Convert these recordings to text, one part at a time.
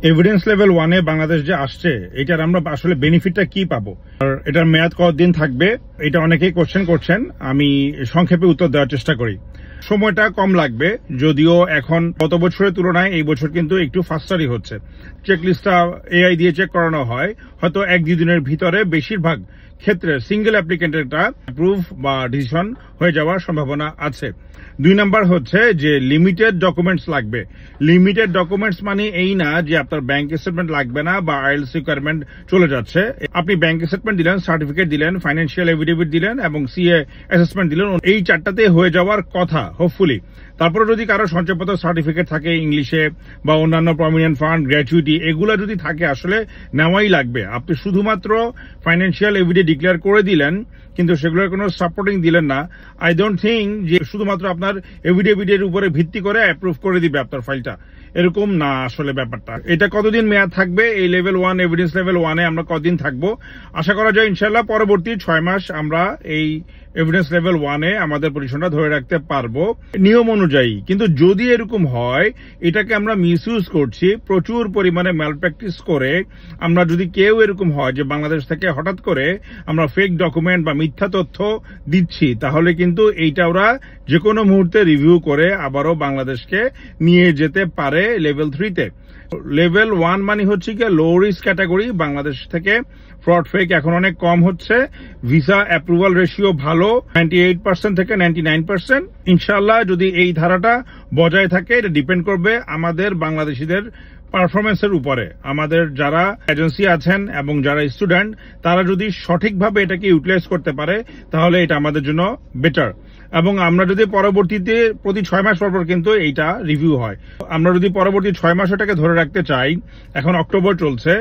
Evidence level 1 এ বাংলাদেশ যে আসছে, এটার আমরা আসলে বেনিফিটটা কি পাবো, আর এটার মেয়াদ কতদিন থাকবে, এটা অনেকেই কোশ্চেন করছেন। আমি সংক্ষেপে উত্তর দেওয়ার চেষ্টা করি। সময়টা কম লাগবে, যদিও এখন গত বছরের তুলনায় এই বছর কিন্তু একটু ফাস্টারই হচ্ছে। চেকলিস্টটা এআই দিয়ে চেক করানো হয়, হয়তো 1-2 দিনের ভিতরে বেশিরভাগ ক্ষেত্রে সিঙ্গেল অ্যাপ্লিকেন্টেরটা অ্যাপ্রুভ বা ডিসিশন হয়ে যাওয়ার সম্ভাবনা আছে। 2 নাম্বার হচ্ছে যে লিমিটেড ডকুমেন্টস লাগবে। লিমিটেড ডকুমেন্টস মানে এই না যে আপনার ব্যাংক স্টেটমেন্ট লাগবে না বা আইএলস রিকোয়ারমেন্ট চলে যাচ্ছে। আপনি ব্যাংক স্টেটমেন্ট দিলেন, সার্টিফিকেট দিলেন, ফাইন্যান্সিয়াল এফিডেভিট দিলেন এবং সিএ অ্যাসেসমেন্ট দিলেন, এই 4টাতে হয়ে যাওয়ার কথা হোপফুলি। তারপরে যদি কারো সঞ্চয়পত্র সার্টিফিকেট থাকে ইংলিশে বা অন্যান্য প্রমিনেন্ট ফান্ড, গ্র্যাচুইটি, এগুলো যদি থাকে আসলে নেওয়াই লাগবে। আপনি শুধুমাত্র ফাইন্যান্সিয়াল এফিডেভিট ডিক্লেয়ার করে দিলেন কিন্তু সেগুলোর কোনো সাপোর্টিং দিলেন না, আই ডোন্ট থিঙ্ক যে শুধুমাত্র আপনার এফিডেভিটের উপরে ভিত্তি করে অ্যাপ্রুভ করে দিবে আপনার ফাইলটা। এরকম না আসলে ব্যাপারটা। এটা কতদিন মেয়াদ থাকবে, এই লেভেল 1 এভিডেন্স লেভেল 1 এ আমরা কতদিন থাকবো, আশা করা যায় ইনশাল্লাহ পরবর্তী 6 মাস আমরা এই এভিডেন্স লেভেল 1 এ আমাদের পজিশনটা ধরে রাখতে পারবো নিয়ম অনুযায়ী। কিন্তু যদি এরকম হয় এটাকে আমরা মিসইউজ করছি, প্রচুর পরিমাণে ম্যালপ্র্যাকটিস করে আমরা যদি কেউ এরকম হয় যে বাংলাদেশ থেকে হঠাৎ করে আমরা ফেক ডকুমেন্ট বা মিথ্যা তথ্য দিচ্ছি, তাহলে কিন্তু এইটা ওরা যে কোনো মুহূর্তে রিভিউ করে আবারও বাংলাদেশকে নিয়ে যেতে পারে লেভেল 3 তে। লেভেল 1 মানে হচ্ছে কি লো রিস্ক ক্যাটাগরি। বাংলাদেশ থেকে ফ্রড ফেক এখন অনেক কম হচ্ছে, ভিসা অ্যাপ্রুভাল রেশিও ভালো 98% থেকে 99%। ইনশাআল্লাহ যদি এই ধারাটা বজায় থাকে, এটা ডিপেন্ড করবে আমাদের বাংলাদেশিদের পারফরমেন্সের উপরে। আমাদের যারা এজেন্সি আছেন এবং যারা স্টুডেন্ট তারা যদি সঠিকভাবে এটাকে ইউটিলাইজ করতে পারে তাহলে এটা আমাদের জন্য বেটার। এবং আমরা যদি পরবর্তীতে প্রতি 6 মাস পর কিন্তু এইটা রিভিউ হয়, আমরা যদি পরবর্তী 6 মাস এটাকে ধরে রাখতে চাই, এখন অক্টোবর চলছে,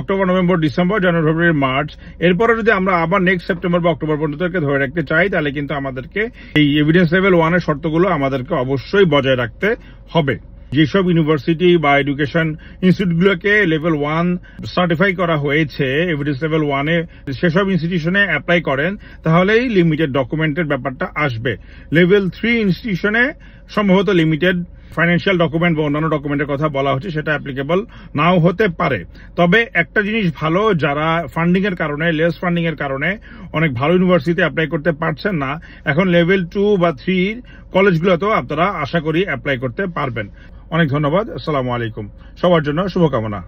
অক্টোবর, নভেম্বর, ডিসেম্বর, জানুয়ারি, ফেব্রুয়ারি, মার্চ, এরপরে যদি আমরা আবার নেক্সট সেপ্টেম্বর বা অক্টোবর পর্যন্ত ধরে রাখতে চাই, তাহলে কিন্তু আমাদেরকে এই এভিডেন্স লেভেল 1 এর শর্তগুলো আমাদেরকে অবশ্যই বজায় রাখতে হবে। যেসব ইউনিভার্সিটি বা এডুকেশন ইনস্টিটিউটগুলোকে লেভেল 1 সার্টিফাই করা হয়েছে এভিডেন্স লেভেল 1 এ, সেসব ইনস্টিটিউশনে অ্যাপ্লাই করেন তাহলেই লিমিটেড ডকুমেন্টের ব্যাপারটা আসবে। লেভেল 3 ইনস্টিটিউশনে সম্ভবত লিমিটেড ফাইন্যান্সিয়াল ডকুমেন্ট বা অন্যান্য ডকুমেন্টের কথা বলা হচ্ছে, সেটা অ্যাপ্লিকেবল নাও হতে পারে। তবে একটা জিনিস ভালো, যারা ফান্ডিং এর কারণে, লেস ফান্ডিং এর কারণে অনেক ভালো ইউনিভার্সিটিতে অ্যাপ্লাই করতে পারছেন না, এখন লেভেল 2 বা 3 কলেজগুলোতেও আপনারা আশা করি অ্যাপ্লাই করতে পারবেন। অনেক ধন্যবাদ। আসসালামু আলাইকুম। সবার জন্য শুভকামনা।